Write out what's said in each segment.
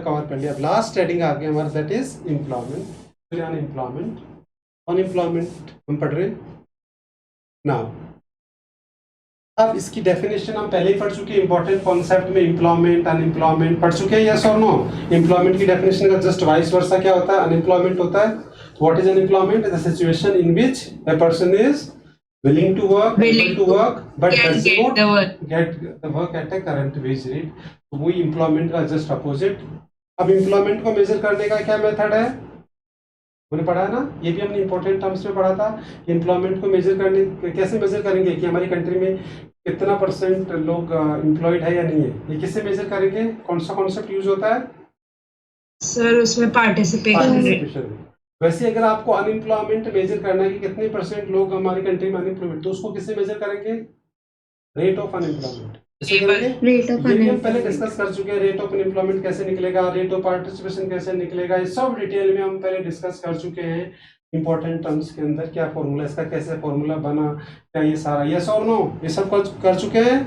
Cover कर लिया। अब लास्ट हेडिंग आ गया हमारा, that is employment. Unemployment, unemployment हम पढ़ रहे नाउ। अब इसकी डेफिनेशन हम पहले ही पढ़ चुके हैं, इंपॉर्टेंट कॉन्सेप्ट में एम्प्लॉयमेंट अनएम्प्लॉयमेंट पढ़ चुके हैं, यस और नो। एम्प्लॉयमेंट की डेफिनेशन का जस्ट वाइस वर्सा क्या होता है, अनएम्प्लॉयमेंट होता है। What is unemployment? The situation in which A person is willing to work, able to work, but does not get the work at a current wage rate. तो वही employment का just opposite. अब employment को major करने का क्या method है, मैंने पढ़ा है ना, ये भी हमने इंपॉर्टेंट टर्म्स में पढ़ा था। एम्प्लॉयमेंट को मेजर करने कैसे मेजर करेंगे कि हमारी कंट्री में कितना परसेंट लोग एम्प्लॉयड है या नहीं है, ये किससे मेजर करेंगे? कौन सा कॉन्सेप्ट यूज होता है सर? उसमें पार्टिसिपेशन। वैसे अगर आपको अनएम्प्लॉयमेंट मेजर करना है कि कितने परसेंट लोग हमारी कंट्री में अनएम्प्लॉयमेंट, तो उसको किससे मेजर करेंगे? Rate of unemployment. कैसे करेंगे? ये भी हम पहले डिस्कस कर चुके हैं। रेट ऑफ अनएम्प्लॉयमेंट कैसे निकलेगा, रेट ऑफ पार्टिसिपेशन कैसे निकलेगा, ये सब डिटेल में हम पहले डिस्कस कर चुके हैं। इंपॉर्टेंट टर्म्स के अंदर क्या फॉर्मूला, इसका कैसे फॉर्मूला बना, क्या ये सारा, यस और नो, ये सब कर चुके हैं।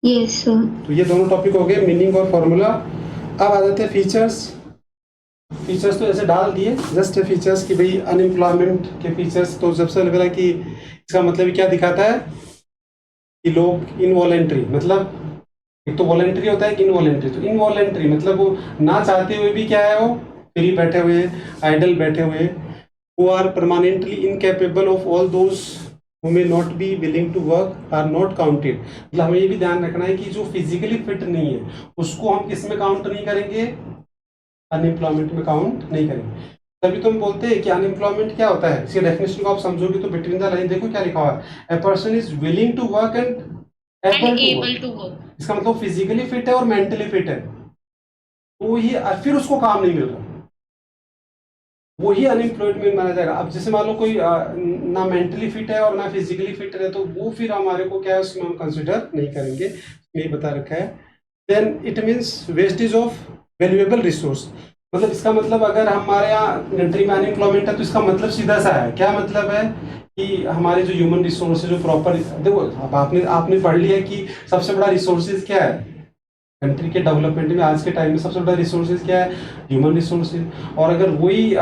Yes sir. तो ये दोनों टॉपिक हो गए, मीनिंग और फॉर्मूला। अब आ जाते हैं फीचर्स। फीचर्स तो ऐसे डाल दिए जस्ट फीचर्स कि भाई अनएम्प्लॉयमेंट के फीचर्स। तो सबसे पहले कि इसका मतलब क्या दिखाता है कि लोग इनवॉलेंट्री, मतलब एक तो वॉलेंट्री होता है कि इनवॉलेंट्री। तो इनवॉलेंट्री मतलब वो ना चाहते हुए भी क्या है, वो फ्री बैठे हुए, आइडल बैठे हुए, who are permanently incapable of all those who may not be willing to work are not counted। मतलब हमें ये भी ध्यान रखना है कि जो फिजिकली फिट नहीं है उसको हम किस में काउंट नहीं करेंगे, अनएम्प्लॉयमेंट में काउंट नहीं करेंगे। तभी तो हम बोलते हैं कि अनएम्प्लॉयमेंट क्या होता है। इसके डेफिनेशन को आप समझोगे तो बिटवीन द लाइन देखो क्या लिखा हुआ है, a person is willing to work and able to work. इसका मतलब फिजिकली फिट है और मेंटली फिट है, तो ही फिर उसको काम नहीं मिल रहा, वो ही अनएम्प्लॉयमेंट माना जाएगा। अब जैसे मान लो कोई ना मेंटली फिट है और ना फिजिकली फिट है, तो वो फिर हमारे को क्या है, उसमें हम कंसिडर नहीं करेंगे, ये बता रखा है। Then it means wastage of valuable resource. मतलब इसका मतलब अगर हमारे यहाँ कंट्री में अनएम्प्लॉयमेंट है तो इसका मतलब सीधा सा है, क्या मतलब है कि हमारे जो ह्यूमन रिसोर्स है, जो प्रॉपर, देखो अब आपने पढ़ लिया कि सबसे बड़ा रिसोर्सेज क्या है कंट्री के डेवलपमेंट में आज के टाइम में, सबसे बड़ा रिसोर्सेज क्या है, ह्यूमन रिसोर्सेज। और अगर वही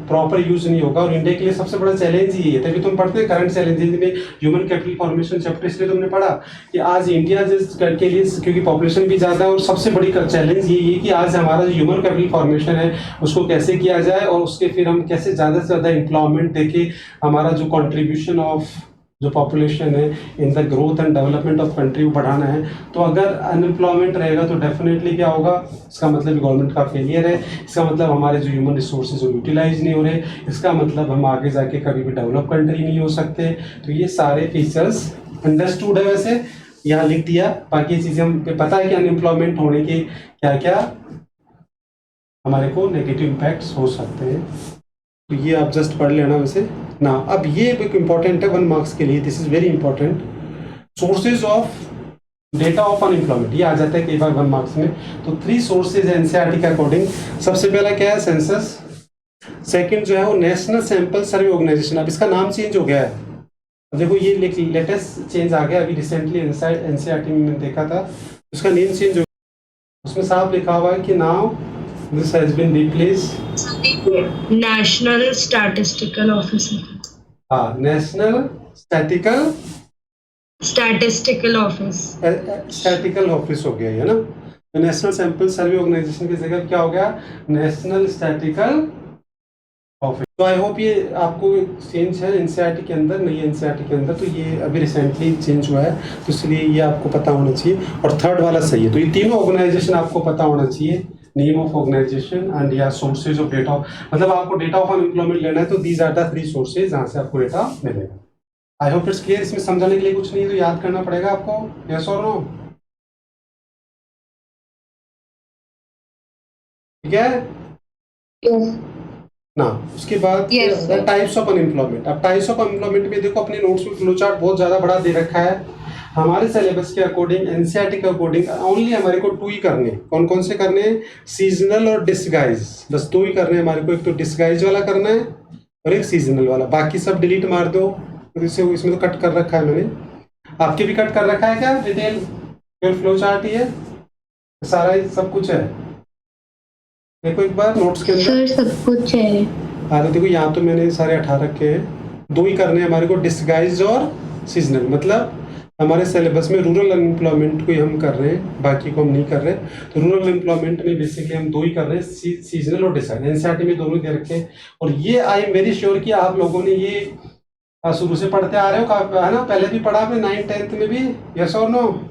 प्रॉपर यूज नहीं होगा, और इंडिया के लिए सबसे बड़ा चैलेंज ये है, तभी तुम पढ़ते हैं करंट चैलेंजेस में ह्यूमन कैपिटल फॉर्मेशन चैप्टर, इसलिए तुमने पढ़ा कि आज इंडिया के लिए, क्योंकि पॉपुलेशन भी ज़्यादा है, और सबसे बड़ी चैलेंज ये है कि आज हमारा जो ह्यूमन कैपिटल फॉर्मेशन है उसको कैसे किया जाए, और उसके फिर हम कैसे ज़्यादा से ज़्यादा एम्प्लॉयमेंट देके हमारा जो कॉन्ट्रीब्यूशन ऑफ जो पॉपुलेशन है in the growth and development of country को बढ़ाना है। तो अगर अनएम्प्लॉयमेंट रहेगा तो डेफिनेटली क्या होगा, इसका मतलब गवर्नमेंट का फेलियर है, इसका मतलब हमारे जो ह्यूमन रिसोर्सेज यूटिलाइज नहीं हो रहे, इसका मतलब हम आगे जाके कभी भी डेवलप कंट्री नहीं हो सकते। तो ये सारे फीचर्स अंडरस्टूड है, वैसे यहाँ लिख दिया। बाकी चीज़ें हम पता है कि अनएम्प्लॉयमेंट होने के क्या क्या हमारे को नेगेटिव इम्पैक्ट्स हो सकते हैं, तो ये आप जस्ट पढ़ लेना वैसे ना। अब ये एक इंपॉर्टेंट है 1 मार्क्स के लिए, this is very important. Sources of data of unemployment, ये आ जाता है कई बार 1 मार्क्स में। तो 3 सोर्सेज है एनसीईआरटी के अकॉर्डिंग। सबसे पहला क्या है, सेंसस। सेकंड जो है वो नेशनल सैंपल सर्वे ऑर्गेनाइजेशन। अब इसका नाम चेंज हो गया है, देखो ये लेटेस्ट चेंज आ गया अभी रिसेंटली एनसीईआरटी में देखा था, उसका नेम चेंज हो, उसमें साफ लिखा हुआ है कि now this has been replaced national statistical office. हाँ, नेशनल स्टैटिस्टिकल ऑफिस हो गया है ना। तो नेशनल सैंपल सर्वे ऑर्गेनाइजेशन की जगह क्या हो गया, नेशनल स्टैटिस्टिकल ऑफिस। तो आई होप ये आपको चेंज है एनसीईआरटी के अंदर, नहीं एनसीईआरटी के अंदर, तो ये अभी रिसेंटली चेंज हुआ है, तो इसलिए ये आपको पता होना चाहिए। और थर्ड वाला सही है, तो ये तीनों ऑर्गेनाइजेशन आपको पता होना चाहिए, नेम ऑफ ऑर्गेनाइजेशन एंड या सोर्सेज ऑफ डेटा। मतलब आपको डेटा ऑफ अनएम्प्लॉयमेंट लेना है तो दीज आर द 3 सोर्सेज जहाँ से आपको डेटा मिलेगा। I hope it's clear. इसमें समझाने के लिए कुछ नहीं है, तो याद करना पड़ेगा आपको, यस और नो, ठीक है ना। उसके बाद टाइप्स ऑफ अनएम्प्लॉयमेंट। अब टाइप्स ऑफ अनएम्प्लॉयमेंट में देखो अपने नोट्स में फ्लो चार्ट बहुत ज्यादा बड़ा दे रखा है। हमारे सिलेबस के अकॉर्डिंग, एनसीईआरटी के अकॉर्डिंग ओनली हमारे को 2 ही करने। कौन कौन से करने हैं, सीजनल और डिस्गाइज, बस 2 ही करने हैं हमारे को। एक तो डिस्गाइज वाला करना है और एक सीजनल वाला, बाकी सब डिलीट मार दो। तो इसमें तो कट कर रखा है मैंने, आपके भी कट कर रखा है क्या डिटेल, फ्लो चार्ट ही है सारा, सब कुछ है। देखो एक बार नोट्स के अंदर सर सब कुछ है। तो देखो यहाँ तो मैंने सारे 18 रखे हैं, 2 ही करने हैं हमारे को, डिस्गाइज और सीजनल। मतलब हमारे सिलेबस में रूरल अनएम्प्लॉयमेंट को ही हम कर रहे हैं, बाकी को हम नहीं कर रहे। तो रूरल एम्प्लॉयमेंट में बेसिकली हम 2 ही कर रहे हैं, सीजनल और डिस्गाइज। एनसीईआरटी में दोनों दे रखे हैं। और ये आई एम वेरी श्योर कि आप लोगों ने ये शुरू से पढ़ते आ रहे हो, है ना? पहले भी पढ़ा आपने 9th 10th में भी, यस और नो?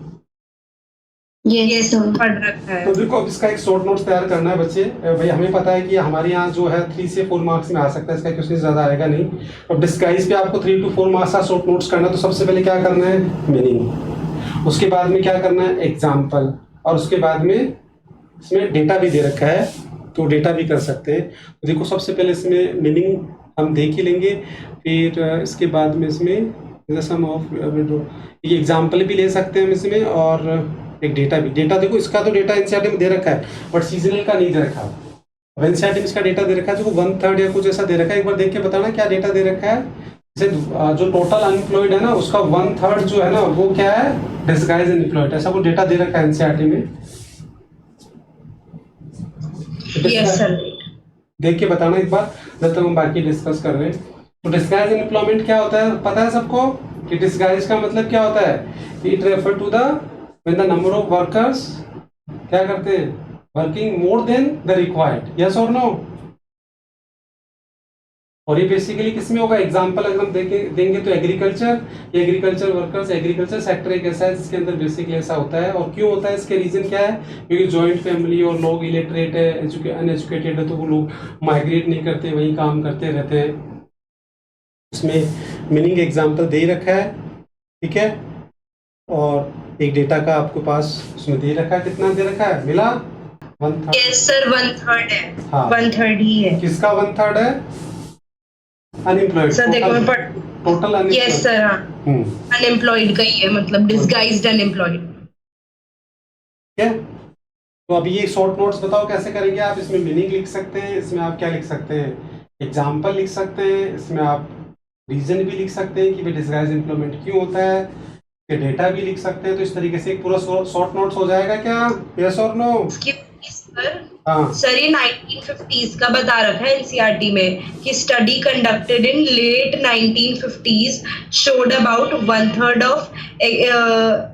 यस सर, पढ़ रखा है। तो देखो अब इसका एक शॉर्ट नोट्स तैयार करना है बच्चे। भाई हमें पता है कि हमारे यहाँ जो है 3 से 4 मार्क्स में आ सकता है, इसका क्वेश्चन ज़्यादा आएगा नहीं। अब डिस्गाइज पे आपको 3 to 4 मार्क्स का शॉर्ट नोट्स करना है। तो सबसे पहले क्या करना है? मीनिंग। उसके बाद में क्या करना है? एग्जाम्पल। और उसके बाद में इसमें डेटा भी दे रखा है, तो डेटा भी कर सकते हैं। तो देखो सबसे पहले इसमें मीनिंग हम देख ही लेंगे, फिर इसके बाद में इसमें सम ऑफ ये एग्जाम्पल भी ले सकते हैं हम इसमें, और एक डेटा भी। डेटा देखो इसका तो डेटा एनसीईआरटी में दे रखा है, बट सीजनल का नहीं दे रखा। अब एनसीईआरटी में इसका डेटा दे रखा है, जो 1/3 या कुछ ऐसा दे रखा है। एक बार देख के बताना क्या डेटा दे रखा है। जैसे जो टोटल अनएम्प्लॉयड है ना, उसका 1/3 जो है ना, वो क्या है? Disguise unemployed. ऐसा वो डेटा दे रखा है एनसीईआरटी में। यस सर, देख के बताना एक बार, जब तक हम बाकी डिस्कस कर रहे हैं। तो डिस्गाइज अनएम्प्लॉयमेंट क्या होता है पता है सबको? कि डिस्गाइज का मतलब क्या होता है? It refer to the when the number of workers क्या करते हैं? Working more than the required. Yes और नो? और ये बेसिकली किसमें होगा? एग्जांपल अगर हम देंगे तो एग्रीकल्चर वर्कर्स। एग्रीकल्चर सेक्टर एक ऐसा है जिसके अंदर बेसिकली ऐसा होता है। और क्यों होता है? इसके रीजन क्या है? क्योंकि जॉइंट फैमिली और लोग इलिटरेट है, अनएजुकेटेड है, तो वो लोग माइग्रेट नहीं करते, वहीं काम करते रहते हैं। इसमें मीनिंग एग्जाम्पल दे रखा है, ठीक है। और एक डेटा का आपके पास उसमें दे रखा है। कितना दे रखा है? मिला? 1/3। यस सर, 1/3 है। हाँ, 1/3 ही है। किसका 1/3 है? अनएम्प्लॉयड। सर देखो मैं पढ़ टोटल अनएम्प्लॉयड। यस सर, हाँ अनएम्प्लॉयड का ही है, मतलब डिस्गाइज्ड अनएम्प्लॉयड। ठीक है। तो अभी ये शॉर्ट नोट्स बताओ कैसे करेंगे आप। इसमें मीनिंग लिख सकते हैं, इसमें आप क्या लिख सकते हैं? एग्जाम्पल लिख सकते हैं, इसमें आप रीजन भी लिख सकते हैं कि भाई डिस्गाइज एम्प्लॉयमेंट क्यों होता है, कि डेटा भी लिख सकते हैं। तो इस तरीके से एक पूरा शॉर्ट नोट्स हो जाएगा क्या? यस और नो? सर हाँ सर, ये 1950s का बता रखा है एनसीईआरटी में कि study conducted in late 1950s showed about 1/3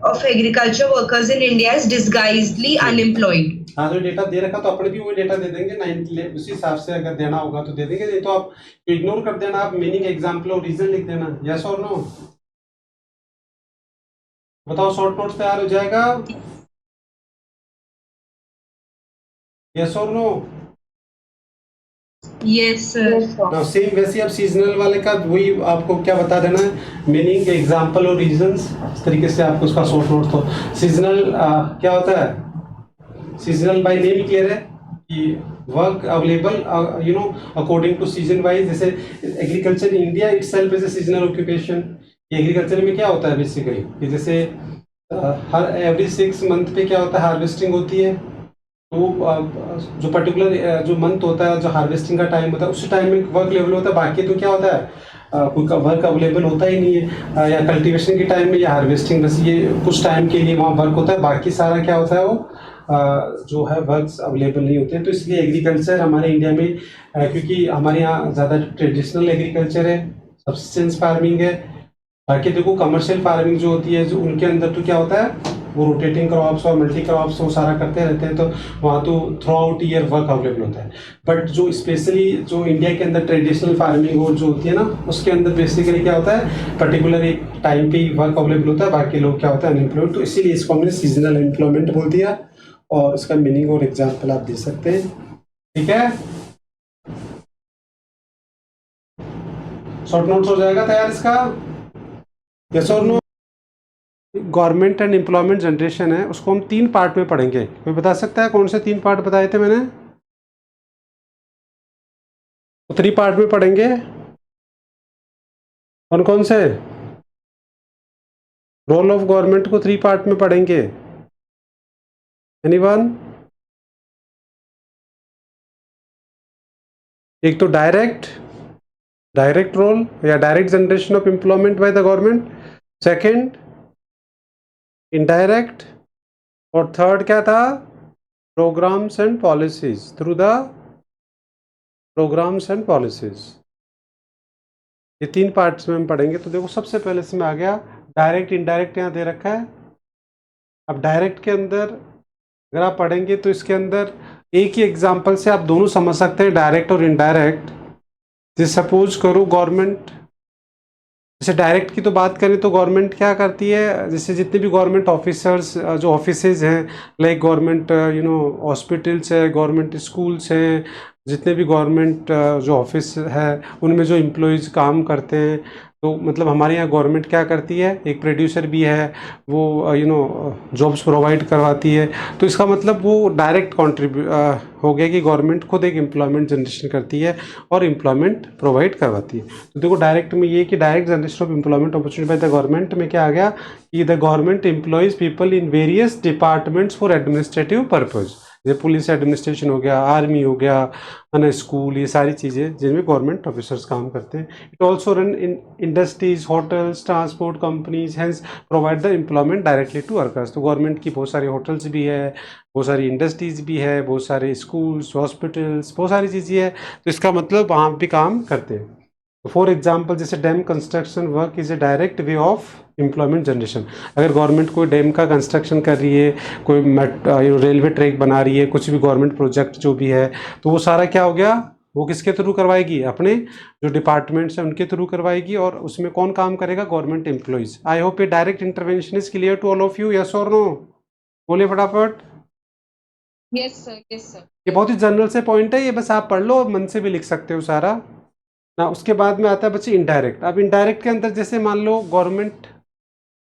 of agriculture workers in India is disguisedly unemployed. हाँ, जो डेटा दे रखा तो अपने भी वही डेटा दे देंगे 9 उसी हिसाब से अगर देना होगा तो दे देंगे, नहीं तो आप इग्नोर कर देना। आप मीनिंग एग्जाम्पल और रीजन लिख देना। यस और नो? बताओ शॉर्ट नोट्स तैयार हो जाएगा? यस और no? Yes sir. Now same वैसे अब सीजनल वाले का वही आपको क्या बता देना है? मीनिंग एग्जाम्पल और रीजंस। इस तरीके से आपको उसका शॉर्ट नोट। तो सीजनल क्या होता है? सीजनल बाय नेम क्लियर है कि work available you know according to season wise. जैसे agriculture in India itself is a seasonal occupation. Agriculture में क्या होता है बेसिकली कि जैसे हर एवरी 6 मंथ पे क्या होता है? हार्वेस्टिंग होती है। तो जो पर्टिकुलर जो मंथ होता है, जो हार्वेस्टिंग का टाइम होता है, उसी टाइम में वर्क लेवल होता है। बाकी तो क्या होता है? कोई वर्क अवेलेबल होता ही नहीं है। या कल्टीवेशन के टाइम में या हार्वेस्टिंग, बस ये कुछ टाइम के लिए वहाँ वर्क होता है। बाकी सारा क्या होता है? वो जो है वर्क्स अवेलेबल नहीं होते हैं। तो इसलिए एग्रीकल्चर हमारे इंडिया में क्योंकि हमारे यहाँ ज़्यादा ट्रेडिशनल एग्रीकल्चर है, सब्सिस्टेंस फार्मिंग है। बाकी देखो कमर्शियल फार्मिंग जो होती है, जो उनके अंदर तो क्या होता है? वो रोटेटिंग क्रॉप्स और मल्टी क्रॉप्स वो सारा करते रहते हैं। तो वहाँ तो through out year work available होता है। बट जो स्पेशली जो इंडिया के अंदर ट्रेडिशनल फार्मिंग और जो होती है ना, उसके अंदर बेसिकली क्या होता है? पर्टिकुलर एक टाइम पे ही वर्क अवेलेबल होता है, बाकी लोग क्या होता है? अनएम्प्लॉयड। तो इसीलिए इसको हमने सीजनल एम्प्लॉयमेंट बोल दिया। और इसका मीनिंग और एग्जाम्पल आप दे सकते हैं, ठीक है। शॉर्ट नोट्स हो जाएगा तैयार इसका? यस और no? Government and employment generation है, उसको हम 3 पार्ट में पढ़ेंगे। कोई बता सकता है कौन से 3 पार्ट बताए थे मैंने? 3 पार्ट में पढ़ेंगे। कौन कौन से? रोल ऑफ गवर्नमेंट को 3 पार्ट में पढ़ेंगे। एनीवन? एक तो डायरेक्ट रोल या direct generation of employment by the government. Second indirect. और थर्ड क्या था? Programmes and policies, through the programmes and policies. ये 3 पार्ट्स में हम पढ़ेंगे। तो देखो सबसे पहले इसमें आ गया डायरेक्ट इनडायरेक्ट, यहाँ दे रखा है। अब डायरेक्ट के अंदर अगर आप पढ़ेंगे तो इसके अंदर एक ही एग्जांपल से आप दोनों समझ सकते हैं, डायरेक्ट और इनडायरेक्ट। जैसे सपोज करो गवर्नमेंट, जैसे डायरेक्ट की तो बात करें तो गवर्नमेंट क्या करती है, जैसे जितने भी गवर्नमेंट ऑफिसर्स जो ऑफिसेज हैं, लाइक गवर्नमेंट हॉस्पिटल्स है, गवर्नमेंट स्कूल्स हैं, जितने भी गवर्नमेंट जो ऑफिस है उनमें जो एम्प्लॉयज़ काम करते हैं, तो मतलब हमारे यहाँ गवर्नमेंट क्या करती है, एक प्रोड्यूसर भी है, वो जॉब्स प्रोवाइड करवाती है। तो इसका मतलब वो डायरेक्ट हो गया कि गवर्नमेंट खुद एक एम्प्लॉयमेंट जनरेशन करती है और एम्प्लॉयमेंट प्रोवाइड करवाती है। तो देखो डायरेक्ट में ये कि direct generation of employment opportunity bye the government में क्या आ गया कि the government employees people in various departments for administrative purpose. जैसे पुलिस एडमिनिस्ट्रेशन हो गया, आर्मी हो गया, है ना, स्कूल, ये सारी चीज़ें जिनमें गवर्नमेंट ऑफिसर्स काम करते हैं। It also run in industries, hotels, transport companies, hence provide the employment directly to workers. तो गवर्नमेंट की बहुत सारी होटल्स भी है, बहुत सारी इंडस्ट्रीज भी है, बहुत सारे स्कूल्स, हॉस्पिटल्स, बहुत सारी चीज़ें हैं। तो इसका मतलब वहाँ भी काम करते हैं। फॉर एग्जाम्पल जैसे dam construction work is a direct way of employment generation. अगर गवर्नमेंट कोई डैम का कंस्ट्रक्शन कर रही है, कोई रेलवे ट्रैक बना रही है, कुछ भी गवर्नमेंट प्रोजेक्ट जो भी है, तो वो सारा क्या हो गया, वो किसके थ्रू करवाएगी, अपने जो डिपार्टमेंट्स हैं उनके थ्रू करवाएगी। और उसमें कौन काम करेगा, गवर्नमेंट एम्प्लॉयज। आई होप ये direct intervention is clear to all of you, yes और नो? बोलिए फटाफट। Yes sir, yes sir. ये बहुत ही जनरल से पॉइंट है, ये बस आप पढ़ लो, मन से भी लिख सकते हो सारा ना। उसके बाद में आता है बच्चे इनडायरेक्ट। अब इनडायरेक्ट के अंदर जैसे मान लो गवर्नमेंट,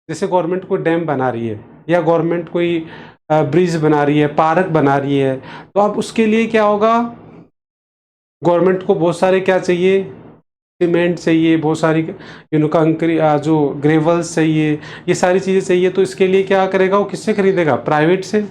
जैसे गवर्नमेंट कोई डैम बना रही है या गवर्नमेंट कोई ब्रिज बना रही है, पार्क बना रही है, तो अब उसके लिए क्या होगा, गवर्नमेंट को बहुत सारे क्या चाहिए, सीमेंट चाहिए, बहुत सारी कंक्रीट, जो ग्रेवल्स चाहिए, ये सारी चीज़ें चाहिए। तो इसके लिए क्या करेगा, वो किससे खरीदेगा, प्राइवेट से।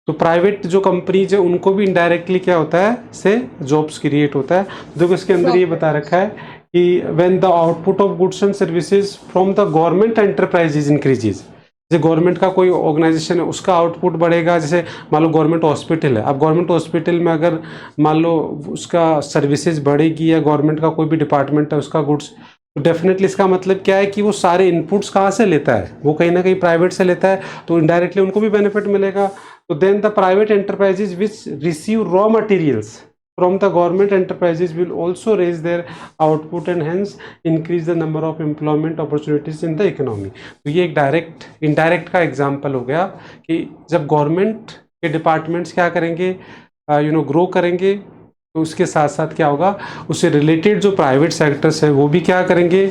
तो प्राइवेट जो कंपनीज है उनको भी इनडायरेक्टली क्या होता है, से जॉब्स क्रिएट होता है। देखो इसके अंदर ये बता रखा है कि when the output of goods and services from the government enterprises increases. जैसे गवर्नमेंट का कोई ऑर्गेनाइजेशन है, उसका आउटपुट बढ़ेगा। जैसे मान लो गवर्नमेंट हॉस्पिटल है, अब गवर्नमेंट हॉस्पिटल में अगर मान लो उसका सर्विसेज बढ़ेगी, या गवर्नमेंट का कोई भी डिपार्टमेंट है उसका गुड्स, तो डेफिनेटली इसका मतलब क्या है कि वो सारे इनपुट्स कहाँ से लेता है, वो कहीं ना कहीं प्राइवेट से लेता है, तो इनडायरेक्टली उनको भी बेनिफिट मिलेगा। तो then the private enterprises which receive raw materials from the government enterprises will also raise their output and hence increase the number of employment opportunities in the economy। तो ये एक डायरेक्ट इनडायरेक्ट का example हो गया कि जब government के departments क्या करेंगे, ग्रो करेंगे, तो उसके साथ साथ क्या होगा, उससे रिलेटेड जो प्राइवेट सेक्टर्स है वो भी क्या करेंगे।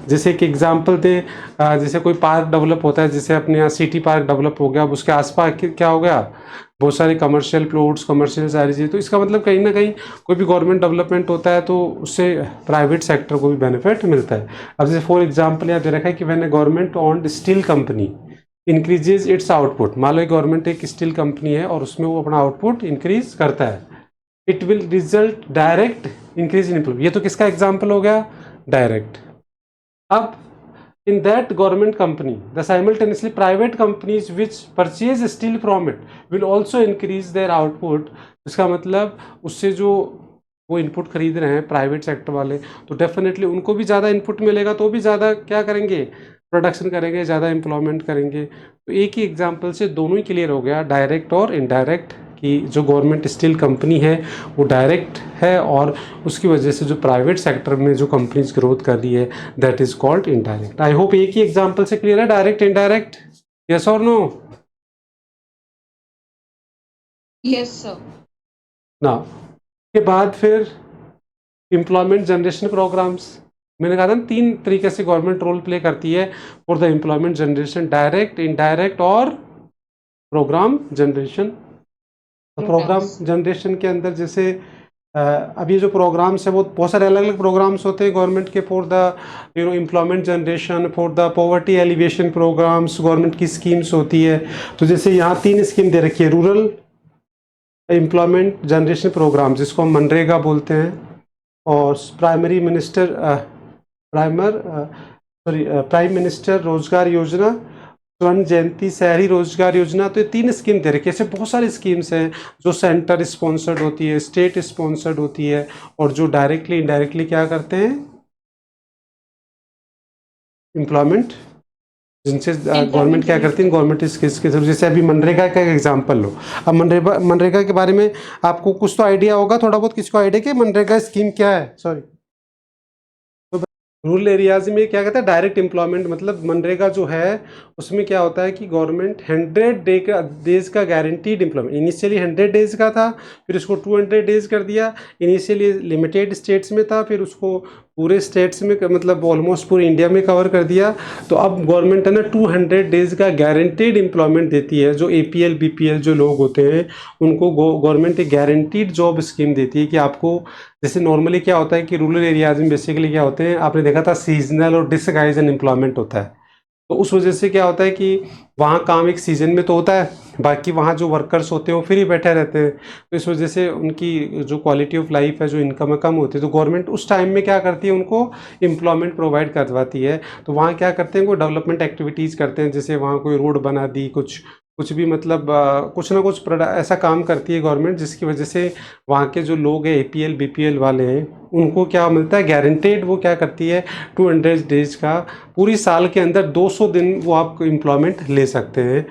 जैसे एक एग्जांपल दें, जैसे कोई पार्क डेवलप होता है, जैसे अपने यहाँ सिटी पार्क डेवलप हो गया, अब उसके आसपास क्या हो गया, बहुत सारे कमर्शियल प्लॉट्स, कमर्शियल सारी चीज़ें। तो इसका मतलब कहीं ना कहीं कोई भी गवर्नमेंट डेवलपमेंट होता है तो उससे प्राइवेट सेक्टर को भी बेनिफिट मिलता है। अब जैसे फॉर एग्जांपल यहाँ दे रखा है कि when A government on steel company increases it's output. मान लो गवर्नमेंट एक स्टील कंपनी है और उसमें वो अपना आउटपुट इंक्रीज करता है, it will result direct increase in employment. ये तो किसका एग्जाम्पल हो गया, डायरेक्ट। अब in that government company the simultaneously private companies which purchase steel from it will also increase their output। इसका मतलब उससे जो वो इनपुट खरीद रहे हैं प्राइवेट सेक्टर वाले, तो डेफिनेटली उनको भी ज़्यादा इनपुट मिलेगा, तो भी ज़्यादा क्या करेंगे, प्रोडक्शन करेंगे, ज़्यादा एम्प्लॉयमेंट करेंगे। तो एक ही एग्जांपल से दोनों ही क्लियर हो गया, डायरेक्ट और इनडायरेक्ट, कि जो गवर्नमेंट स्टील कंपनी है वो डायरेक्ट है, और उसकी वजह से जो प्राइवेट सेक्टर में जो कंपनीज ग्रोथ कर रही है that is called indirect. I hope एक ही एग्जांपल से क्लियर है, डायरेक्ट इनडायरेक्ट, यस और नो? Yes sir. ना के बाद फिर एम्प्लॉयमेंट जनरेशन प्रोग्राम्स। मैंने कहा था 3 तरीके से गवर्नमेंट रोल प्ले करती है for the employment generation, direct, indirect और प्रोग्राम जनरेशन। प्रोग्राम जनरेशन के अंदर जैसे अभी जो प्रोग्राम्स है वो बहुत सारे अलग अलग प्रोग्राम्स होते हैं गवर्नमेंट के, for the employment generation, for the poverty alleviation programmes, government की स्कीम्स होती है। तो जैसे यहाँ 3 स्कीम दे रखी है, रूरल एम्प्लॉयमेंट जनरेशन प्रोग्राम जिसको हम मनरेगा बोलते हैं, और प्राइम मिनिस्टर रोजगार योजना, स्वर्ण जयंती, शहरी रोजगार योजना, तो ये 3 स्कीम दे रखी है। ऐसे बहुत सारी स्कीम्स हैं जो सेंटर स्पॉन्सर्ड होती है, स्टेट स्पॉन्सर्ड होती है, और जो डायरेक्टली इनडायरेक्टली क्या करते हैं, एम्प्लॉयमेंट, जिनसे गवर्नमेंट क्या करती है, गवर्नमेंट इसके थ्रू, जैसे अभी मनरेगा का एग्जांपल लो। अब मनरेगा के बारे में आपको कुछ तो आइडिया होगा, थोड़ा बहुत किसी को आइडिया कि मनरेगा स्कीम क्या है? सॉरी, रूरल एरियाज में क्या कहता है, डायरेक्ट एम्प्लॉयमेंट। मतलब मनरेगा जो है उसमें क्या होता है कि गवर्नमेंट 100 डेज का गारंटीड एम्प्लॉयमेंट, इनिशियली 100 डेज का था, फिर उसको 200 डेज कर दिया। इनिशियली लिमिटेड स्टेट्स में था, फिर उसको पूरे स्टेट्स में मतलब ऑलमोस्ट पूरे इंडिया में कवर कर दिया। तो अब गवर्नमेंट है ना 200 डेज का गारंटीड एम्प्लॉयमेंट देती है। जो APL BPL जो लोग होते हैं उनको गवर्नमेंट एक गारंटीड जॉब स्कीम देती है कि आपको, जैसे नॉर्मली क्या होता है कि रूरल एरियाज में बेसिकली क्या होते हैं, आपने देखा था सीजनल और डिसगाइज एम्प्लॉयमेंट होता है। तो उस वजह से क्या होता है कि वहाँ काम एक सीज़न में तो होता है, बाकी वहाँ जो वर्कर्स होते हैं वो फ्री बैठे रहते हैं। तो इस वजह से उनकी जो क्वालिटी ऑफ लाइफ है, जो इनकम है, कम होती है। तो गवर्नमेंट उस टाइम में क्या करती है, उनको एम्प्लॉयमेंट प्रोवाइड करवाती है। तो वहाँ क्या करते हैं, वो डेवलपमेंट एक्टिविटीज़ करते हैं, जैसे वहाँ कोई रोड बना दी, कुछ भी मतलब कुछ ना कुछ ऐसा काम करती है गवर्नमेंट, जिसकी वजह से वहाँ के जो लोग हैं APL BPL वाले हैं उनको क्या मिलता है, गारंटेड। वो क्या करती है 200 डेज का, पूरी साल के अंदर 200 दिन वो आप एम्प्लॉयमेंट ले सकते हैं।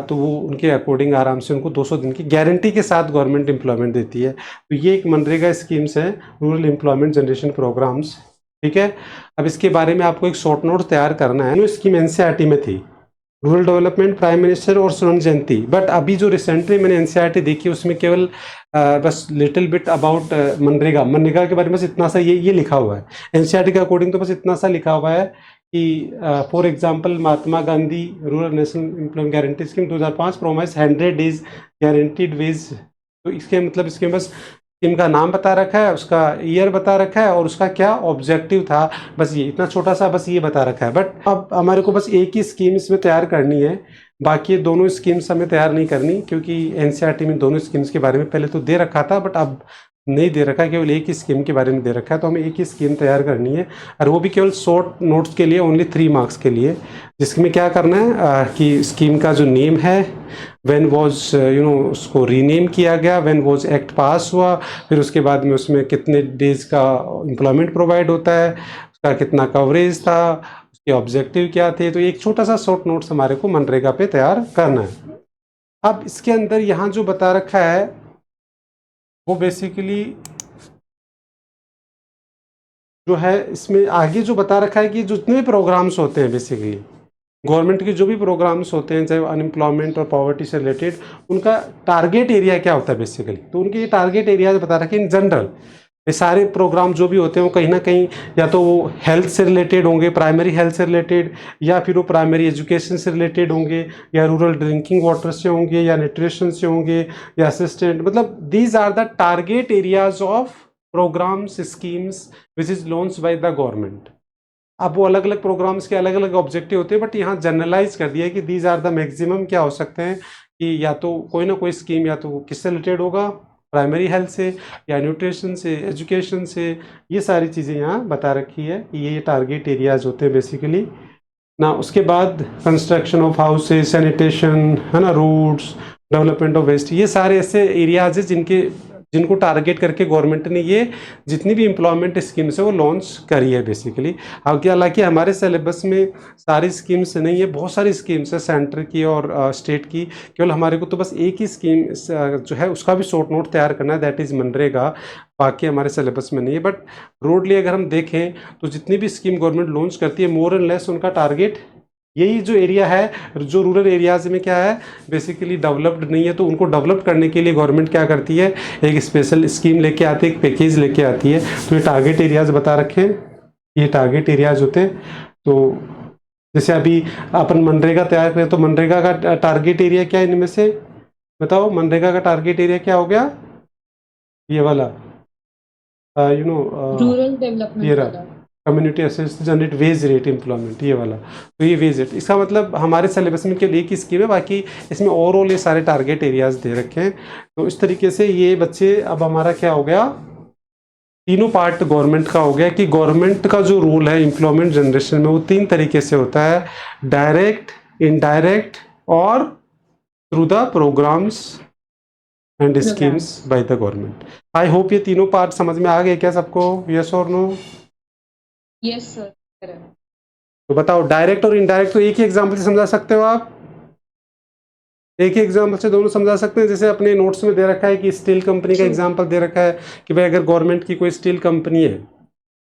तो वो उनके अकॉर्डिंग आराम से उनको 200 दिन की गारंटी के साथ गवर्नमेंट एम्प्लॉयमेंट देती है। तो ये एक मनरेगा स्कीम्स है, रूरल एम्प्लॉयमेंट जनरेशन प्रोग्राम्स। ठीक है, अब इसके बारे में आपको एक शॉर्ट नोट तैयार करना है। स्कीम NCERT में थी, रूरल डेवलपमेंट, प्राइम मिनिस्टर और स्वर्ण जयंती। बट अभी जो रिसेंटली मैंने NCERT देखी उसमें केवल बस लिटिल बिट अबाउट मनरेगा के बारे में बस इतना सा ये लिखा हुआ है। NCERT के अकॉर्डिंग तो बस इतना सा लिखा हुआ है कि for example Mahatma Gandhi rural national employment guarantee scheme 2005 promise 100 days guaranteed wage. तो इसके मतलब इसके बस स्कीम का नाम बता रखा है, उसका ईयर बता रखा है, और उसका क्या ऑब्जेक्टिव था, बस ये इतना छोटा सा बस ये बता रखा है। बट अब हमारे को बस एक ही स्कीम इसमें तैयार करनी है, बाकी दोनों स्कीम्स हमें तैयार नहीं करनी, क्योंकि NCERT में दोनों स्कीम्स के बारे में पहले तो दे रखा था, बट अब नहीं दे रखा, केवल एक ही स्कीम के बारे में दे रखा है। तो हमें एक ही स्कीम तैयार करनी है, और वो भी केवल शॉर्ट नोट्स के लिए, ओनली 3 मार्क्स के लिए। जिसमें क्या करना है कि स्कीम का जो नेम है, व्हेन वाज उसको रीनेम किया गया, व्हेन वाज एक्ट पास हुआ, फिर उसके बाद में उसमें कितने डेज का एम्प्लॉयमेंट प्रोवाइड होता है, उसका कितना कवरेज था, उसके ऑब्जेक्टिव क्या थे। तो एक छोटा सा शॉर्ट नोट्स हमारे को मनरेगा पे तैयार करना है। अब इसके अंदर यहाँ जो बता रखा है वो बेसिकली जो है, इसमें आगे जो बता रखा है कि जितने भी प्रोग्राम्स होते हैं बेसिकली गवर्नमेंट के, जो भी प्रोग्राम्स होते हैं चाहे अनएम्प्लॉयमेंट और पॉवर्टी से रिलेटेड, उनका टारगेट एरिया क्या होता है बेसिकली। तो उनके ये टारगेट एरिया बता रखे इन जनरल। ये सारे प्रोग्राम जो भी होते हैं वो कहीं ना कहीं या तो वो हेल्थ से रिलेटेड होंगे, प्राइमरी हेल्थ से रिलेटेड, या फिर वो प्राइमरी एजुकेशन से रिलेटेड होंगे, या रूरल ड्रिंकिंग वाटर से होंगे, या न्यूट्रिशन से होंगे, या असिस्टेंट। मतलब these are the target areas of programmes schemes which is launched by the government. अब वो अलग अलग प्रोग्राम्स के अलग अलग ऑब्जेक्टिव होते हैं, बट यहाँ जनरलाइज कर दिया है कि दीज आर द मैक्सिमम क्या हो सकते हैं कि या तो कोई ना कोई स्कीम या तो किससे रिलेटेड होगा, प्राइमरी हेल्थ से, या न्यूट्रिशन से, एजुकेशन से। ये सारी चीज़ें यहाँ बता रखी है कि ये टारगेट एरियाज होते हैं बेसिकली ना। उसके बाद कंस्ट्रक्शन ऑफ हाउसेज, सैनिटेशन है ना, रोड्स, डेवलपमेंट ऑफ वेस्ट, ये सारे ऐसे एरियाज हैं जिनको टारगेट करके गवर्नमेंट ने ये जितनी भी एम्प्लॉयमेंट स्कीम्स है वो लॉन्च करी है बेसिकली। हालांकि हमारे सिलेबस में सारी स्कीम्स नहीं है, बहुत सारी स्कीम्स है सेंटर की और स्टेट की। केवल हमारे को तो बस एक ही स्कीम जो है उसका भी शॉर्ट नोट तैयार करना है, दैट इज़ मनरेगा। बाकी हमारे सिलेबस में नहीं है। बट ब्रॉडली अगर हम देखें तो जितनी भी स्कीम गवर्नमेंट लॉन्च करती है मोर एंड लेस उनका टारगेट यही जो एरिया है, जो रूरल एरियाज में क्या है बेसिकली डेवलप्ड नहीं है, तो उनको डेवलप करने के लिए गवर्नमेंट क्या करती है, एक स्पेशल स्कीम लेके आती है, एक पैकेज लेके आती है। तो ये टारगेट एरियाज बता रखे हैं, ये टारगेट एरियाज होते हैं। तो जैसे अभी अपन मनरेगा तैयार करें तो मनरेगा का टारगेट एरिया क्या है, इनमें से बताओ। मनरेगा का टारगेट एरिया क्या हो गया, ये वाला rural development, community assist generate wage rate employment, ये वाला। तो ये वेज रेट, इसका मतलब हमारे सिलेबस में केवल एक ही स्कीम है, बाकी इसमें ओवरऑल ये सारे टारगेट एरियाज दे रखे हैं। तो इस तरीके से ये बच्चे, अब हमारा क्या हो गया, तीनों पार्ट गवर्नमेंट का हो गया कि गवर्नमेंट का जो रोल है एम्प्लॉयमेंट जनरेशन में वो 3 तरीके से होता है, डायरेक्ट, इनडायरेक्ट और through the programmes and schemes by the government. I hope ये तीनों पार्ट समझ में आ गए क्या सबको? यस और नो? Yes, sir. Correct. तो बताओ, डायरेक्ट और इनडायरेक्ट तो एक ही एग्जाम्पल से समझा सकते हो आप? एक ही एग्जाम्पल से दोनों समझा सकते हैं? जैसे अपने नोट्स में दे रखा है कि स्टील कंपनी का एग्जाम्पल दे रखा है कि भाई अगर गवर्नमेंट की कोई स्टील कंपनी है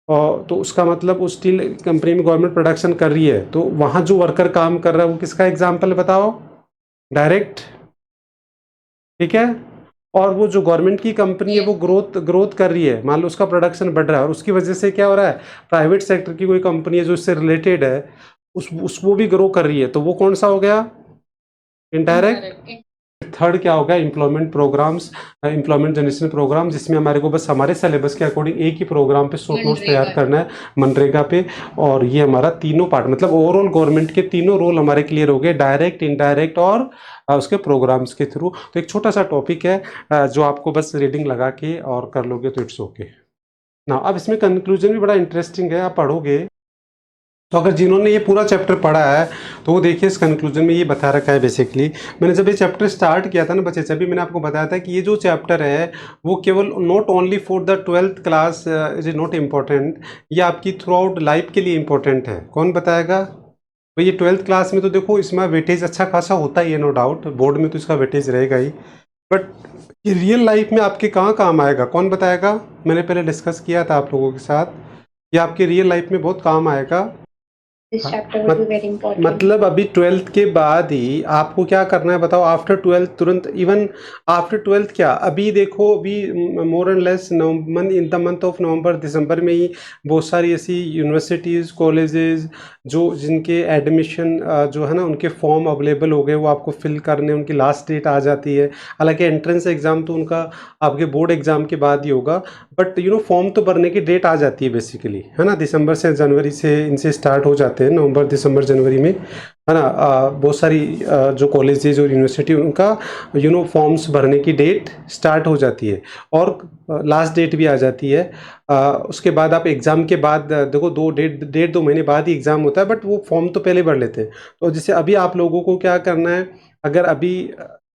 और तो उसका मतलब उस स्टील कंपनी में गवर्नमेंट प्रोडक्शन कर रही है, तो वहाँ जो वर्कर काम कर रहा है वो किसका एग्जाम्पल है बताओ? डायरेक्ट, ठीक है। और वो जो गवर्नमेंट की कंपनी है वो ग्रोथ कर रही है, मान लो उसका प्रोडक्शन बढ़ रहा है और उसकी वजह से क्या हो रहा है, प्राइवेट सेक्टर की कोई कंपनी है जो इससे रिलेटेड है उस वो भी ग्रो कर रही है, तो वो कौन सा हो गया? इनडायरेक्ट। Indirect. थर्ड क्या होगा? Employment programmes, employment generation programme, जिसमें हमारे को बस हमारे सिलेबस के अकॉर्डिंग एक ही प्रोग्राम पे शॉर्ट नोट्स तैयार करना है, मनरेगा पे। और ये हमारा तीनों पार्ट, मतलब ओवरऑल गवर्नमेंट के तीनों रोल हमारे क्लियर हो गए, डायरेक्ट, इनडायरेक्ट और उसके प्रोग्राम्स के थ्रू। तो एक छोटा सा टॉपिक है जो आपको बस रीडिंग लगा के और कर लोगे तो इट्स ओके ना। अब इसमें कंक्लूजन भी बड़ा इंटरेस्टिंग है, आप पढ़ोगे तो अगर जिन्होंने ये पूरा चैप्टर पढ़ा है तो वो देखिए इस कंक्लूजन में ये बता रखा है। बेसिकली मैंने जब ये चैप्टर स्टार्ट किया था ना बच्चे, जब भी मैंने आपको बताया था कि ये जो चैप्टर है वो केवल not only for the 12th class is not important, ये आपकी थ्रू आउट लाइफ के लिए इम्पोर्टेंट है। कौन बताएगा? तो ये 12th क्लास में तो देखो इसमें वेटेज अच्छा खासा होता ही है, नो डाउट, बोर्ड में तो इसका वेटेज रहेगा ही, बट ये रियल लाइफ में आपके कहाँ काम आएगा? कौन बताएगा? मैंने पहले डिस्कस किया था आप लोगों के साथ, ये आपके रियल लाइफ में बहुत काम आएगा। This chapter will be very important. मतलब अभी 12th के बाद ही आपको क्या करना है बताओ? आफ्टर 12th तुरंत, इवन आफ्टर 12th क्या, अभी देखो अभी more and less in the month of November December में ही बहुत सारी ऐसी यूनिवर्सिटीज़ कॉलेजेस जो जिनके एडमिशन जो है ना उनके फॉर्म अवेलेबल हो गए, वो आपको फिल करने उनकी लास्ट डेट आ जाती है। हालांकि एंट्रेंस एग्ज़ाम तो उनका आपके बोर्ड एग्ज़ाम के बाद ही होगा, बट फॉर्म तो भरने की डेट आ जाती है बेसिकली, है ना। दिसंबर से जनवरी से इनसे स्टार्ट हो जाते हैं, नवंबर दिसंबर जनवरी में, है ना। बहुत सारी जो कॉलेजेज और यूनिवर्सिटी उनका फॉर्म्स भरने की डेट स्टार्ट हो जाती है और लास्ट डेट भी आ जाती है। उसके बाद आप एग्ज़ाम के बाद देखो 2 महीने बाद ही एग्ज़ाम होता है, बट वो फॉर्म तो पहले भर लेते हैं। तो जैसे अभी आप लोगों को क्या करना है, अगर अभी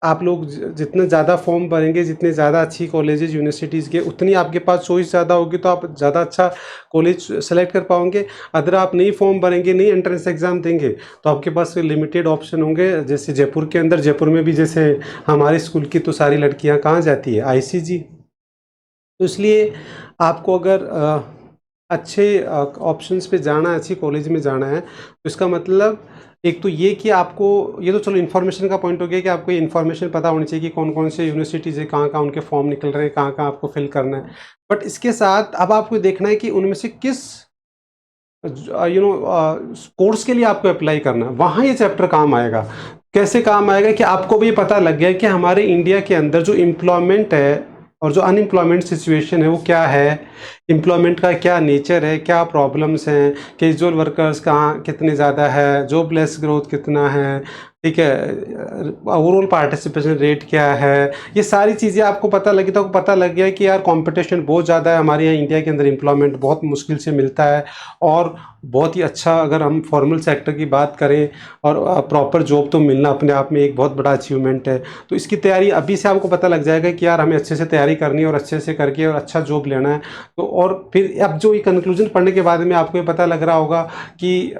आप लोग जितने ज़्यादा फॉर्म भरेंगे, जितने ज़्यादा अच्छी कॉलेजेस यूनिवर्सिटीज़ के, उतनी आपके पास चॉइस ज़्यादा होगी, तो आप ज़्यादा अच्छा कॉलेज सेलेक्ट कर पाओगे। अगर आप नहीं फॉर्म भरेंगे, नहीं एंट्रेंस एग्ज़ाम देंगे, तो आपके पास लिमिटेड ऑप्शन होंगे। जैसे जयपुर के अंदर, जयपुर में भी जैसे हमारे स्कूल की तो सारी लड़कियां कहाँ जाती है? ICG। तो इसलिए आपको अगर अच्छे ऑप्शंस पे जाना है, अच्छी कॉलेज में जाना है, तो इसका मतलब एक तो ये कि आपको, ये तो चलो इन्फॉर्मेशन का पॉइंट हो गया कि आपको ये इन्फॉर्मेशन पता होनी चाहिए कि कौन कौन से यूनिवर्सिटीज़ है, कहाँ कहाँ उनके फॉर्म निकल रहे हैं, कहाँ कहाँ आपको फिल करना है। बट इसके साथ अब आपको देखना है कि उनमें से किस कोर्स के लिए आपको अप्लाई करना है, वहाँ ये चैप्टर काम आएगा। कैसे काम आएगा कि आपको भी पता लग गया कि हमारे इंडिया के अंदर जो एम्प्लॉयमेंट है और जो अनएम्प्लॉयमेंट सिचुएशन है वो क्या है, एम्प्लॉयमेंट का क्या नेचर है, क्या प्रॉब्लम्स हैं, कैजुअल वर्कर्स कहाँ कितने ज़्यादा है, जॉबलेस ग्रोथ कितना है, ठीक है, ओवरऑल पार्टिसिपेशन रेट क्या है, ये सारी चीज़ें आपको पता लगी। तो आपको पता लग गया कि यार कंपटीशन बहुत ज़्यादा है हमारे यहाँ इंडिया के अंदर, एम्प्लॉयमेंट बहुत मुश्किल से मिलता है और बहुत ही अच्छा, अगर हम फॉर्मल सेक्टर की बात करें और प्रॉपर जॉब तो मिलना अपने आप में एक बहुत बड़ा अचीवमेंट है। तो इसकी तैयारी अभी से आपको पता लग जाएगा कि यार हमें अच्छे से तैयारी करनी है और अच्छे से करके और अच्छा जॉब लेना है। तो और फिर अब जो ये कंक्लूजन पढ़ने के बाद में आपको ये पता लग रहा होगा कि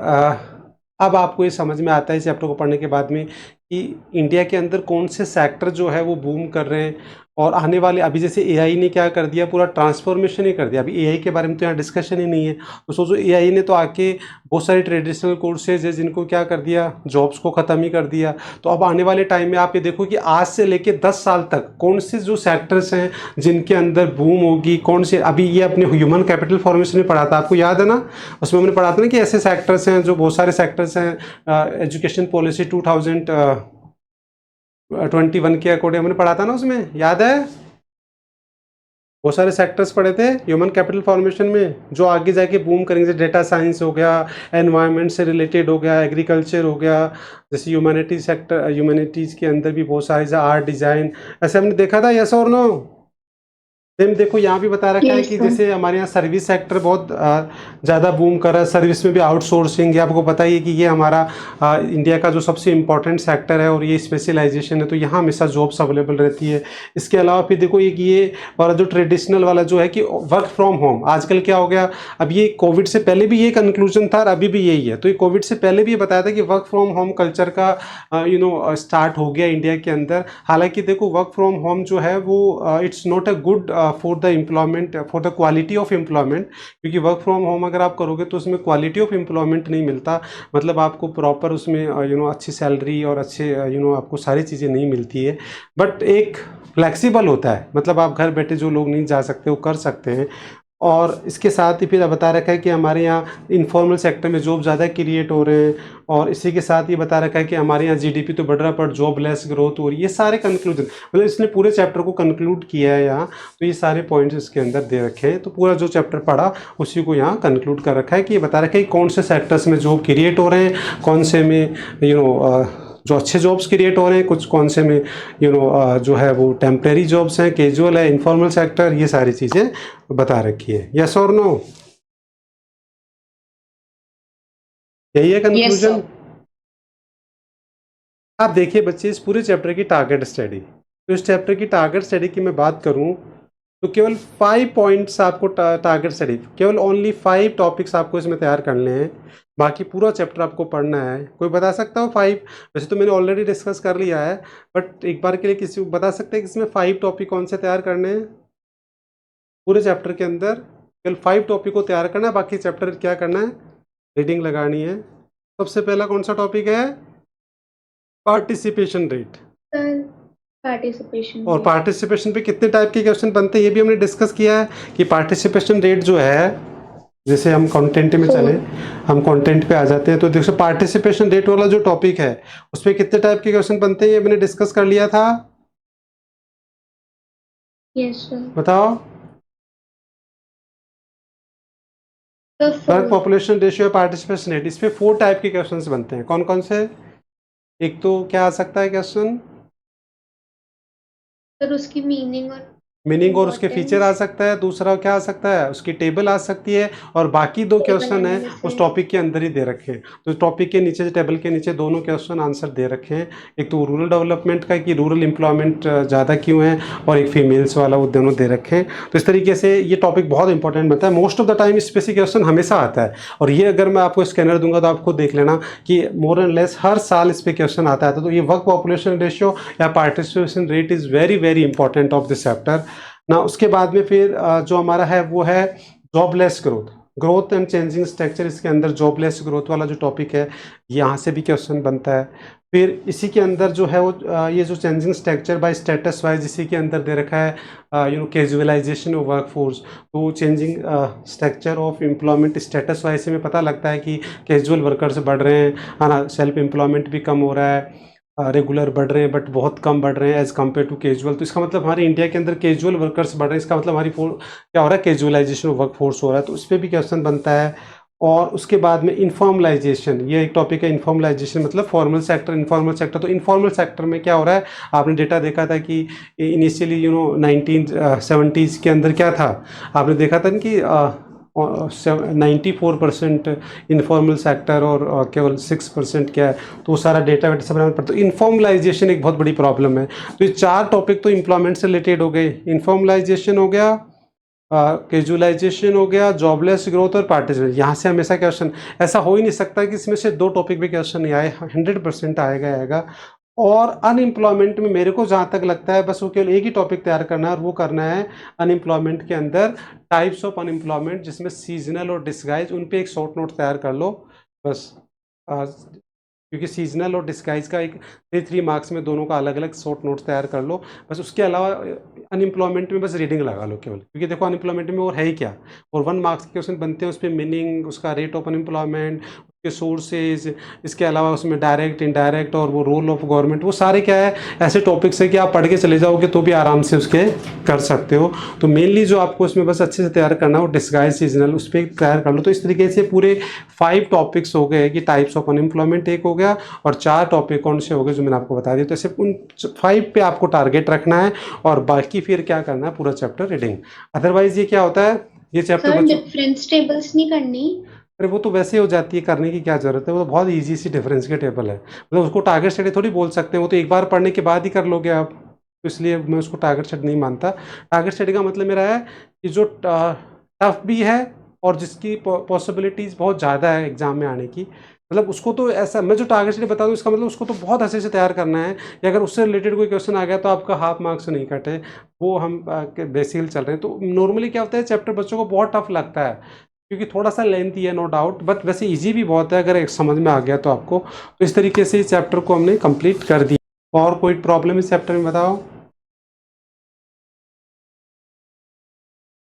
अब आपको ये समझ में आता है इस चैप्टर को पढ़ने के बाद में कि इंडिया के अंदर कौन से सेक्टर जो है वो बूम कर रहे हैं। और आने वाले, अभी जैसे AI ने क्या कर दिया, पूरा ट्रांसफॉर्मेशन ही कर दिया। अभी AI के बारे में तो यहाँ डिस्कशन ही नहीं है। तो सोचो AI ने तो आके बहुत सारे ट्रेडिशनल कोर्सेज है जिनको क्या कर दिया, जॉब्स को ख़त्म ही कर दिया। तो अब आने वाले टाइम में आप ये देखो कि आज से लेके 10 साल तक कौन से जो सेक्टर्स हैं जिनके अंदर बूम होगी, कौन से, अभी ये अपने ह्यूमन कैपिटल फॉर्मेशन में पढ़ा था, आपको याद है ना, उसमें हमने पढ़ा था ना कि ऐसे सेक्टर्स हैं जो बहुत सारे सेक्टर्स हैं। एजुकेशन पॉलिसी 2021 के अकॉर्डिंग हमने पढ़ा था ना, उसमें याद है, बहुत सारे सेक्टर्स पढ़े थे ह्यूमन कैपिटल फॉर्मेशन में जो आगे जाके बूम करेंगे। जैसे डेटा साइंस हो गया, एनवायरनमेंट से रिलेटेड हो गया, एग्रीकल्चर हो गया, जैसे ह्यूमैनिटीज सेक्टर, ह्यूमैनिटीज़ के अंदर भी बहुत सारे, जैसे आर्ट डिज़ाइन, ऐसे हमने देखा था। यस और नो? सेम देखो यहाँ भी बता रखा है Yes, कि sir. जैसे हमारे यहाँ सर्विस सेक्टर बहुत ज़्यादा बूम कर रहा है, सर्विस में भी आउटसोर्सिंग है, आपको पता ही है कि ये हमारा इंडिया का जो सबसे इम्पोर्टेंट सेक्टर है और ये स्पेशलाइजेशन है, तो यहाँ हमेशा जॉब्स अवेलेबल रहती है। इसके अलावा फिर देखो ये कि ये वाला जो ट्रेडिशनल वाला जो है कि वर्क फ्रॉम होम, आजकल क्या हो गया, अब ये कोविड से पहले भी ये कंक्लूजन था और अभी भी यही है, तो ये कोविड से पहले भी ये बताया था कि वर्क फ्रॉम होम कल्चर का स्टार्ट हो गया इंडिया के अंदर। हालांकि देखो वर्क फ्रॉम होम जो है वो it's not a good for the employment, for the quality of employment, क्योंकि वर्क फ्रॉम होम अगर आप करोगे तो उसमें क्वालिटी ऑफ एम्प्लॉयमेंट नहीं मिलता, मतलब आपको प्रॉपर उसमें अच्छी सैलरी और अच्छे आपको सारी चीज़ें नहीं मिलती है। बट एक फ्लेक्सिबल होता है, मतलब आप घर बैठे जो लोग नहीं जा सकते वो कर सकते हैं। और इसके साथ ही फिर बता रखा है कि हमारे यहाँ इनफॉर्मल सेक्टर में जॉब ज़्यादा क्रिएट हो रहे हैं, और इसी के साथ ये बता रखा है कि हमारे यहाँ जीडीपी तो बढ़ रहा पर जॉबलेस ग्रोथ हो रही है। ये सारे कंक्लूजन, मतलब इसने पूरे चैप्टर को कंक्लूड किया है यहाँ, तो ये सारे पॉइंट्स इसके अंदर दे रखे हैं। तो पूरा जो चैप्टर पढ़ा उसी को यहाँ कंक्लूड कर रखा है कि ये बता रखा है कि कौन से सेक्टर्स में जॉब क्रिएट हो रहे हैं, कौन से में जो अच्छे जॉब्स क्रिएट हो रहे हैं, कुछ कौन से में जो है वो टेम्परेरी जॉब्स हैं, कैजुअल है, इनफॉर्मल सेक्टर, ये सारी चीज़ें बता रखी है। यस और नो, यही है कंक्लूजन। आप देखिए बच्चे, इस पूरे चैप्टर की टारगेट स्टडी, तो इस चैप्टर की टारगेट स्टडी की मैं बात करूं तो केवल 5 पॉइंट्स आपको टारगेट स्टडी, केवल ओनली 5 टॉपिक्स आपको इसमें तैयार करने हैं, बाकी पूरा चैप्टर आपको पढ़ना है। कोई बता सकता हो 5? वैसे तो मैंने ऑलरेडी डिस्कस कर लिया है, बट एक बार के लिए किसी को बता सकते हैं कि इसमें 5 टॉपिक कौन से तैयार करने हैं पूरे चैप्टर के अंदर? केवल 5 टॉपिक को तैयार करना है, बाकी चैप्टर क्या करना है, रीडिंग लगानी है। सबसे पहला कौन सा टॉपिक है? Participation rate. Participation. और पार्टिसिपेशन पे कितने टाइप के क्वेश्चन बनते हैं ये भी हमने डिस्कस किया है कि पार्टिसिपेशन रेट जो है, जैसे हम कंटेंट में चले, हम कंटेंट पे आ जाते हैं, तो देखो पार्टिसिपेशन रेट वाला जो टॉपिक है उस पर कितने टाइप के क्वेश्चन बनते हैं ये मैंने डिस्कस कर लिया था। Yes, sir. बताओ। Work population ratio, participation rate, इस पे 4 टाइप के क्वेश्चंस बनते हैं। कौन कौन से? एक तो क्या आ सकता है क्वेश्चन, सर उसकी मीनिंग और उसके फीचर आ सकता है। दूसरा क्या आ सकता है, उसकी टेबल आ सकती है। और बाकी 2 क्वेश्चन है उस टॉपिक के अंदर ही दे रखे हैं, तो टॉपिक के नीचे, टेबल के नीचे दोनों क्वेश्चन आंसर दे रखे हैं। एक तो रूरल डेवलपमेंट का कि रूरल एम्प्लॉयमेंट ज़्यादा क्यों है, और एक फीमेल्स वाला, वो दोनों दे रखे हैं। तो इस तरीके से ये टॉपिक बहुत इंपॉर्टेंट बनता है। मोस्ट ऑफ द टाइम इस पे से क्वेश्चन हमेशा आता है, और ये अगर मैं आपको स्कैनर दूंगा तो आप खुद देख लेना कि मोर एंड लेस हर साल इस पे क्वेश्चन आता है। तो ये वर्क पॉपुलेशन रेशियो या participation rate is very very important of this chapter ना। उसके बाद में फिर जो हमारा है वो है jobless growth and changing structure. इसके अंदर जॉबलेस ग्रोथ वाला जो टॉपिक है यहाँ से भी क्वेश्चन बनता है। फिर इसी के अंदर जो है वो ये जो changing structure bye status wise इसी के अंदर दे रखा है, कैजुअलाइजेशन ऑफ वर्कफोर्स। तो changing structure of employment status wise से हमें पता लगता है कि कैजुअल वर्कर्स बढ़ रहे हैं, है ना, सेल्फ एम्प्लॉयमेंट भी कम हो रहा है, रेगुलर बढ़ रहे हैं बट बहुत कम बढ़ रहे हैं एज़ कम्पेयर टू कैजुअल। तो इसका मतलब हमारे इंडिया के अंदर कैजुअल वर्कर्स बढ़ रहे हैं, इसका मतलब हमारी क्या हो रहा है, कैजुअलाइजेशन ऑफ वर्क फोर्स हो रहा है। तो उस पर भी क्वेश्चन बनता है। और उसके बाद में इनफॉर्मलाइजेशन, ये एक टॉपिक है। इनफॉर्मलाइजेशन मतलब फॉर्मल सेक्टर, इनफॉर्मल सेक्टर। तो इनफॉर्मल सेक्टर में क्या हो रहा है, आपने डेटा देखा था कि इनिशियली 1970s के अंदर क्या था, आपने देखा था कि 94% इनफॉर्मल सेक्टर और केवल 6% क्या है, तो वो सारा डेटा वेटा सब बनाना पड़ता है। तो इनफॉर्मलाइजेशन एक बहुत बड़ी प्रॉब्लम है। तो ये 4 टॉपिक तो एम्प्लॉयमेंट से रिलेटेड हो गए। इनफॉर्मलाइजेशन हो गया, कैजुअलाइजेशन हो गया, जॉबलेस ग्रोथ और पार्टिसिपेशन। यहाँ से हमेशा क्वेश्चन, ऐसा हो ही नहीं सकता कि इसमें से 2 टॉपिक भी क्वेश्चन नहीं आए, 100% आएगा। और अनएम्प्लॉयमेंट में मेरे को जहाँ तक लगता है बस वो केवल एक ही टॉपिक तैयार करना है, और वो करना है अनएम्प्लॉयमेंट के अंदर टाइप्स ऑफ अनएम्प्लॉयमेंट, जिसमें सीजनल और डिस्गाइज, उन पे एक शॉर्ट नोट तैयार कर लो बस। क्योंकि सीजनल और डिस्गाइज का एक 3 मार्क्स में दोनों का अलग अलग शॉर्ट नोट तैयार कर लो बस। उसके अलावा अनएम्प्लॉयमेंट में बस रीडिंग लगा लो केवल, क्योंकि देखो अनएम्प्लॉयमेंट में और है ही क्या, और 1 मार्क्स के क्वेश्चन बनते हैं, उस पर मीनिंग, उसका रेट ऑफ अनएम्प्लॉयमेंट, के सोर्सेज, इसके अलावा उसमें डायरेक्ट इनडायरेक्ट और वो रोल ऑफ गवर्नमेंट, वो सारे क्या है ऐसे टॉपिक्स है कि आप पढ़ के चले जाओगे तो भी आराम से उसके कर सकते हो। तो मेनली जो आपको इसमें बस अच्छे से तैयार करना है वो डिस्गाइज सीजनल, उस पर तैयार कर लो। तो इस तरीके से पूरे 5 टॉपिक्स हो गए कि टाइप्स ऑफ अनएम्प्लॉयमेंट एक हो गया, और 4 टॉपिक कौन से हो गए जो मैंने आपको बता दिया। तो ऐसे उन 5 पे आपको टारगेट रखना है, और बाकी फिर क्या करना है पूरा चैप्टर रीडिंग। अदरवाइज ये क्या होता है, ये चैप्टर सर बच्चों, डिफरेंस टेबल्स नहीं करनी? अरे वो तो वैसे हो जाती है, करने की क्या जरूरत है, वो तो बहुत इजी सी डिफरेंस के टेबल है। मतलब उसको टारगेट स्टडी थोड़ी बोल सकते हैं, वो तो एक बार पढ़ने के बाद ही कर लोगे आप, तो इसलिए मैं उसको टारगेट स्टडी नहीं मानता। टारगेट स्टडी का मतलब मेरा है कि जो टफ भी है और जिसकी पॉसिबिलिटीज़ बहुत ज़्यादा है एग्जाम में आने की, मतलब उसको तो ऐसा, मैं जो टारगेट स्टडी बता दूँ इसका मतलब उसको तो बहुत अच्छे से तैयार करना है, या अगर उससे रिलेटेड कोई क्वेश्चन आ गया तो आपका हाफ मार्क्स नहीं कटे, वो हम बेसिकली चल रहे हैं। तो नॉर्मली क्या होता है, चैप्टर बच्चों को बहुत टफ लगता है क्योंकि थोड़ा सा लेंथी है नो डाउट, बट वैसे इजी भी बहुत है अगर एक समझ में आ गया तो आपको। तो इस तरीके से इस चैप्टर को हमने कंप्लीट कर दिया। और कोई प्रॉब्लम इस चैप्टर में बताओ?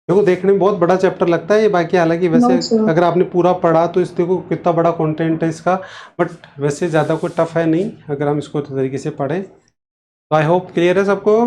देखो देखने में बहुत बड़ा चैप्टर लगता है ये, बाकी हालांकि वैसे No, sir. अगर आपने पूरा पढ़ा तो इस देखो कितना बड़ा कंटेंट है इसका, बट वैसे ज़्यादा कोई टफ है नहीं अगर हम इसको तरीके से पढ़ें। तो आई होप क्लियर है सबको।